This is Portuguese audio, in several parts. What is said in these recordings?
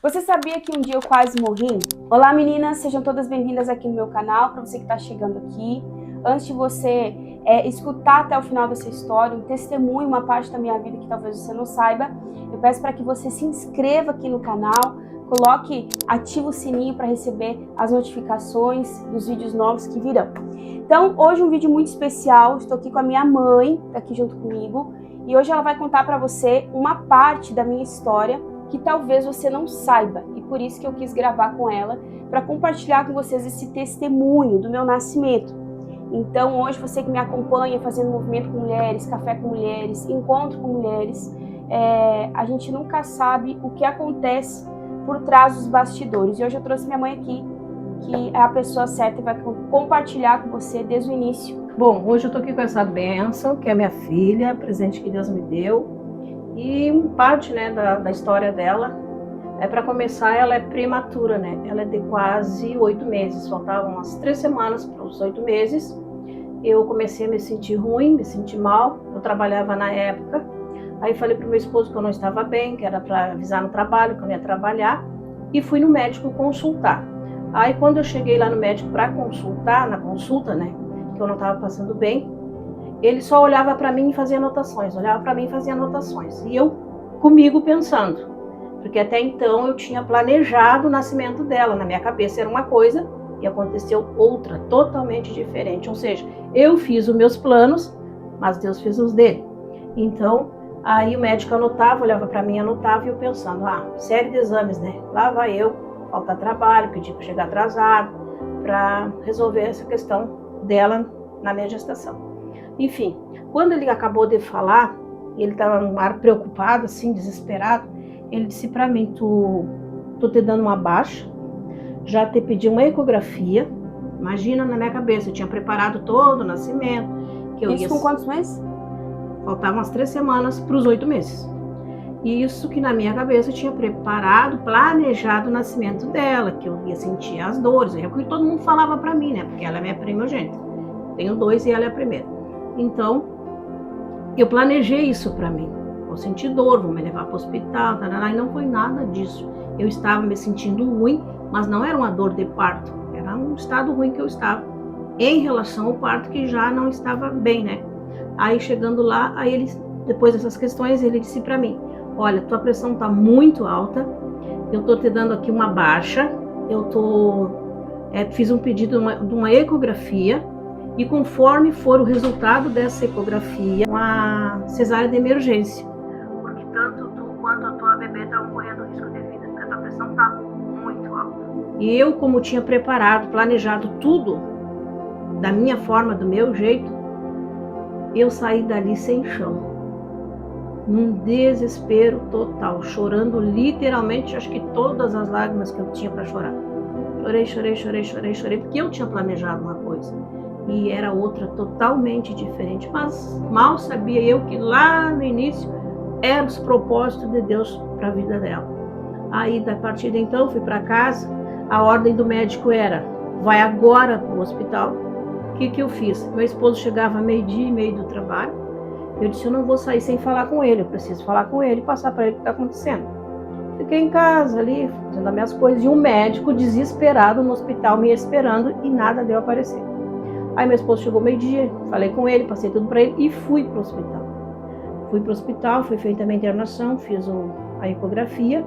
Você sabia que um dia eu quase morri? Olá meninas, sejam todas bem-vindas aqui no meu canal. Para você que está chegando aqui, antes de você escutar até o final dessa história, um testemunho, uma parte da minha vida que talvez você não saiba, eu peço para que você se inscreva aqui no canal, ative o sininho para receber as notificações dos vídeos novos que virão. Então, hoje um vídeo muito especial, estou aqui com a minha mãe, tá aqui junto comigo, e hoje ela vai contar para você uma parte da minha história que talvez você não saiba, e por isso que eu quis gravar com ela, para compartilhar com vocês esse testemunho do meu nascimento. Então hoje você que me acompanha fazendo movimento com mulheres, café com mulheres, encontro com mulheres, a gente nunca sabe o que acontece por trás dos bastidores. E hoje eu trouxe minha mãe aqui, que é a pessoa certa e vai compartilhar com você desde o início. Bom, hoje eu tô aqui com essa bênção, que é minha filha, presente que Deus me deu. E parte, né, da história dela, para começar, ela é prematura, né? Ela é de quase 8 meses, faltavam umas 3 semanas para os 8 meses. Eu comecei a me sentir ruim, me sentir mal, eu trabalhava na época. Aí falei pro meu esposo que eu não estava bem, que era para avisar no trabalho, que eu não ia trabalhar, e fui no médico consultar. Aí quando eu cheguei lá no médico para consultar, na consulta, né, que eu não estava passando bem, ele só olhava para mim e fazia anotações, E eu comigo pensando, porque até então eu tinha planejado o nascimento dela, na minha cabeça era uma coisa e aconteceu outra, totalmente diferente. Ou seja, eu fiz os meus planos, mas Deus fez os dele. Então, aí o médico anotava, olhava para mim, anotava e eu pensando, série de exames, né? Lá vai eu, falta trabalho, pedir para chegar atrasado, para resolver essa questão dela na minha gestação. Enfim, quando ele acabou de falar, ele estava num ar preocupado, assim, desesperado, ele disse para mim, tô te dando uma baixa, já te pedi uma ecografia, imagina na minha cabeça, eu tinha preparado todo o nascimento. Isso com quantos meses? Faltavam umas 3 semanas para os 8 meses. E isso que na minha cabeça eu tinha preparado, planejado o nascimento dela, que eu ia sentir as dores, é o que todo mundo falava para mim, né, porque ela é minha primogênita. Tenho 2 e ela é a primeira. Então, eu planejei isso para mim. Vou sentir dor, vou me levar para o hospital, e não foi nada disso. Eu estava me sentindo ruim, mas não era uma dor de parto, era um estado ruim que eu estava em relação ao parto, que já não estava bem, né? Aí chegando lá, aí ele, depois dessas questões, ele disse para mim, olha, tua pressão está muito alta, eu tô te dando aqui uma baixa, fiz um pedido de uma ecografia, e conforme for o resultado dessa ecografia, uma cesárea de emergência. Porque tanto tu quanto a tua bebê estão correndo risco de vida, porque a tua pressão está muito alta. E eu, como tinha preparado, planejado tudo da minha forma, do meu jeito, eu saí dali sem chão. Num desespero total, chorando literalmente, acho que todas as lágrimas que eu tinha para chorar. Chorei, porque eu tinha planejado uma coisa. E era outra totalmente diferente, mas mal sabia eu que lá no início eram os propósitos de Deus para a vida dela. Aí, da partida então, fui para casa, a ordem do médico era, vai agora para o hospital. O que eu fiz? Meu esposo chegava meio-dia e meio do trabalho, eu disse, eu não vou sair sem falar com ele, eu preciso falar com ele, passar para ele o que está acontecendo. Fiquei em casa ali, fazendo as minhas coisas, e um médico desesperado no hospital me esperando e nada deu a aparecer. Aí meu esposo chegou meio-dia, falei com ele, passei tudo para ele e fui para o hospital. Fui para o hospital, foi feita a minha internação, fiz a ecografia,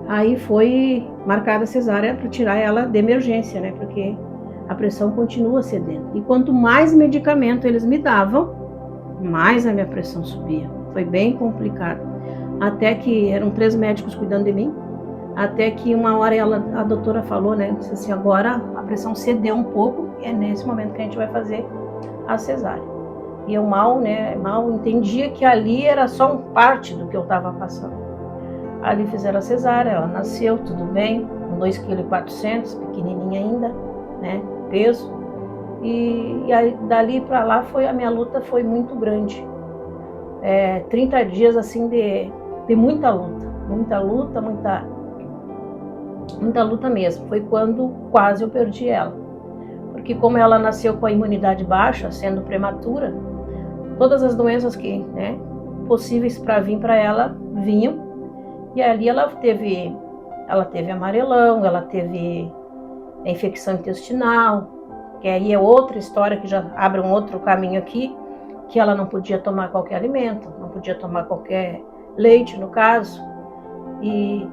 aí foi marcada a cesárea para tirar ela de emergência, né? Porque a pressão continua cedendo. E quanto mais medicamento eles me davam, mais a minha pressão subia. Foi bem complicado. Até que eram 3 médicos cuidando de mim, até que uma hora a doutora falou, né, disse assim, agora a pressão cedeu um pouco, e é nesse momento que a gente vai fazer a cesárea. E eu mal entendia que ali era só uma parte do que eu estava passando. Ali fizeram a cesárea, ela nasceu, tudo bem, com 2,4 kg, pequenininha ainda, né, peso. E aí, dali para lá a minha luta foi muito grande. 30 dias assim de muita luta mesmo. Foi quando quase eu perdi ela. Porque como ela nasceu com a imunidade baixa, sendo prematura, todas as doenças que, né, possíveis para vir para ela, vinham. E ali ela teve ela teve amarelão, ela teve infecção intestinal, que aí é outra história que já abre um outro caminho aqui, que ela não podia tomar qualquer alimento, não podia tomar qualquer leite, no caso, e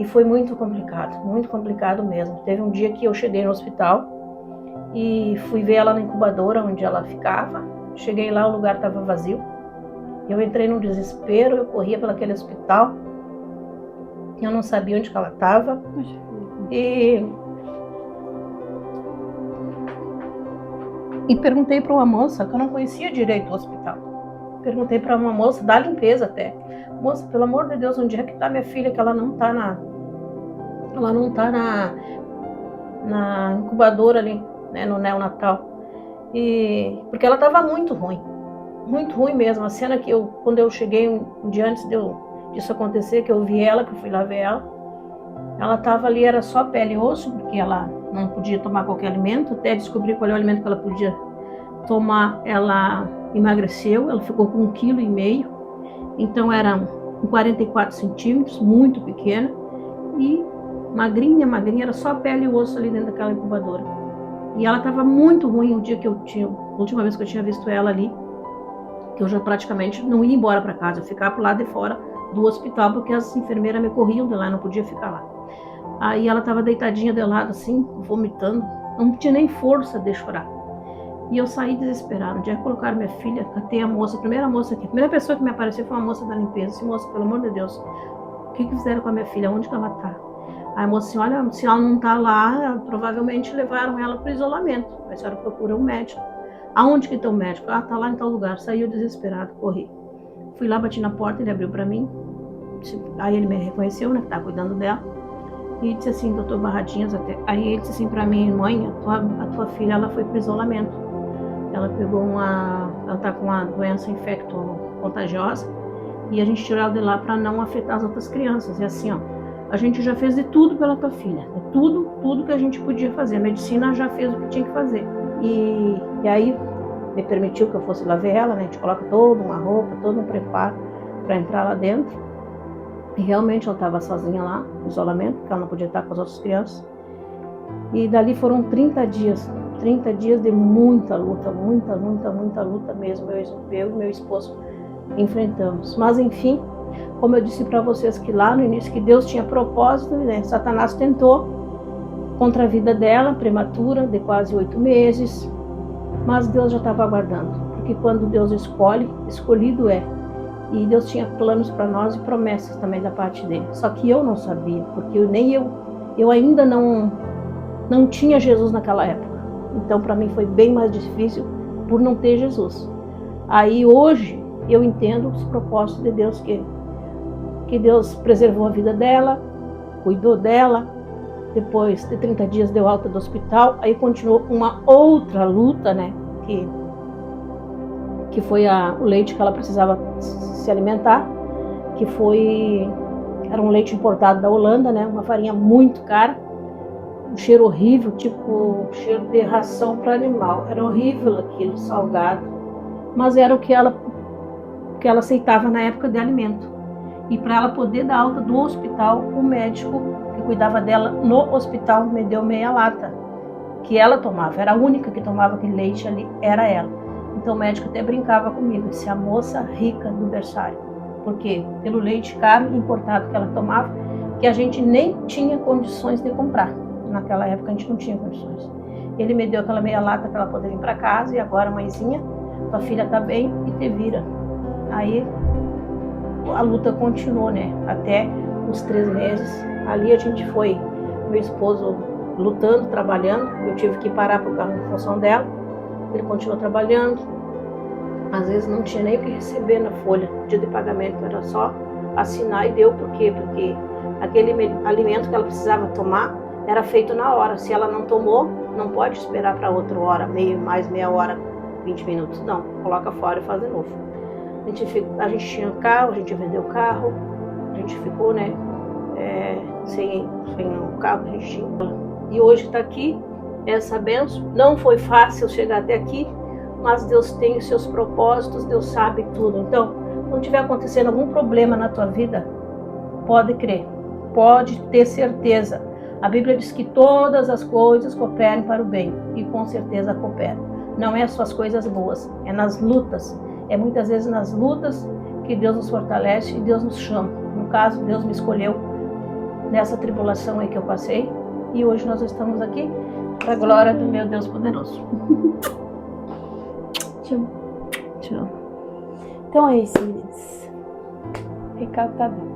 foi muito complicado mesmo. Teve um dia que eu cheguei no hospital e fui ver ela na incubadora onde ela ficava. Cheguei lá, o lugar estava vazio. Eu entrei num desespero, eu corria para aquele hospital. Eu não sabia onde que ela estava. E perguntei para uma moça, que eu não conhecia direito o hospital. Perguntei para uma moça da limpeza até. Moça, pelo amor de Deus, onde é que está minha filha? Que ela não está na incubadora ali, né, no neonatal. Porque ela estava muito ruim mesmo. A cena que quando eu cheguei um dia antes disso acontecer, que eu vi ela, que eu fui lá ver ela estava ali, era só pele e osso, porque ela não podia tomar qualquer alimento. Até descobrir qual é o alimento que ela podia tomar, ela emagreceu, ela ficou com 1,5 kg. Então era 44 centímetros, muito pequena, e magrinha, era só pele e osso ali dentro daquela incubadora. E ela estava muito ruim o dia que a última vez que eu tinha visto ela ali, que eu já praticamente não ia embora para casa, eu ficava pro lado de fora do hospital, porque as enfermeiras me corriam de lá, eu não podia ficar lá. Aí ela estava deitadinha de lado assim, vomitando, não tinha nem força de chorar. E eu saí desesperada. Onde é que colocaram minha filha? Catei a moça, a primeira pessoa que me apareceu foi uma moça da limpeza. Disse, moça, pelo amor de Deus, o que fizeram com a minha filha? Onde que ela tá? Aí a moça disse, olha, se ela não tá lá, provavelmente levaram ela para o isolamento. A senhora procura um médico. Aonde que está o médico? Ah, tá lá em tal lugar. Saiu desesperado, corri. Fui lá, bati na porta, ele abriu para mim. Aí ele me reconheceu, né, que tá cuidando dela. E disse assim, doutor Barradinhas, até. Aí ele disse assim para mim, mãe, a tua filha, ela foi para o isolamento. Ela ela tá com uma doença infecto-contagiosa e a gente tirou ela de lá para não afetar as outras crianças. E assim, ó, a gente já fez de tudo pela tua filha, tudo que a gente podia fazer. A medicina já fez o que tinha que fazer. E aí me permitiu que eu fosse lá ver ela, né? A gente coloca toda uma roupa, todo um preparo para entrar lá dentro. E realmente ela estava sozinha lá, no isolamento, porque ela não podia estar com as outras crianças. E dali foram 30 dias de muita luta mesmo. Eu e meu esposo enfrentamos. Mas enfim, como eu disse para vocês que lá no início, que Deus tinha propósito, né? Satanás tentou contra a vida dela, prematura, de quase 8 meses. Mas Deus já estava aguardando. Porque quando Deus escolhe, escolhido é. E Deus tinha planos para nós e promessas também da parte dele. Só que eu não sabia, porque eu ainda não tinha Jesus naquela época. Então, para mim foi bem mais difícil por não ter Jesus. Aí, hoje, eu entendo os propósitos de Deus, que Deus preservou a vida dela, cuidou dela. Depois de 30 dias deu alta do hospital. Aí continuou uma outra luta, né? Que foi o leite que ela precisava se alimentar. Era um leite importado da Holanda, né? Uma farinha muito cara. Um cheiro horrível, tipo cheiro de ração para animal. Era horrível aquilo, salgado. Mas era o que ela aceitava na época de alimento. E para ela poder dar alta do hospital, o médico que cuidava dela no hospital me deu meia lata, que ela tomava. Era a única que tomava aquele leite ali, era ela. Então o médico até brincava comigo, disse a moça rica do berçário. Por quê? Pelo leite caro importado que ela tomava, que a gente nem tinha condições de comprar. Naquela época a gente não tinha condições. Ele me deu aquela meia lata para ela poder vir para casa. E agora, mãezinha, tua filha tá bem e te vira. Aí a luta continuou, né? Até os 3 meses. Ali a gente foi, meu esposo lutando, trabalhando. Eu tive que parar por causa da função dela. Ele continuou trabalhando. Às vezes não tinha nem o que receber na folha, dia de pagamento. Era só assinar e deu. Por quê? Porque aquele alimento que ela precisava tomar era feito na hora. Se ela não tomou, não pode esperar para outra hora, mais meia hora, 20 minutos. Não, coloca fora e faz de novo. A gente tinha carro, a gente vendeu o carro, a gente ficou, né, sem o carro que a gente tinha. E hoje está aqui, essa bênção. Não foi fácil chegar até aqui, mas Deus tem os seus propósitos, Deus sabe tudo. Então, quando tiver acontecendo algum problema na tua vida, pode crer. pode ter certeza. A Bíblia diz que todas as coisas cooperam para o bem, e com certeza cooperam. Não é só as coisas boas, é nas lutas. É muitas vezes nas lutas que Deus nos fortalece e Deus nos chama. No caso, Deus me escolheu nessa tribulação aí que eu passei, e hoje nós estamos aqui para a glória do meu Deus poderoso. Te amo. Te amo. Então é isso, meninas. O recado tá dado.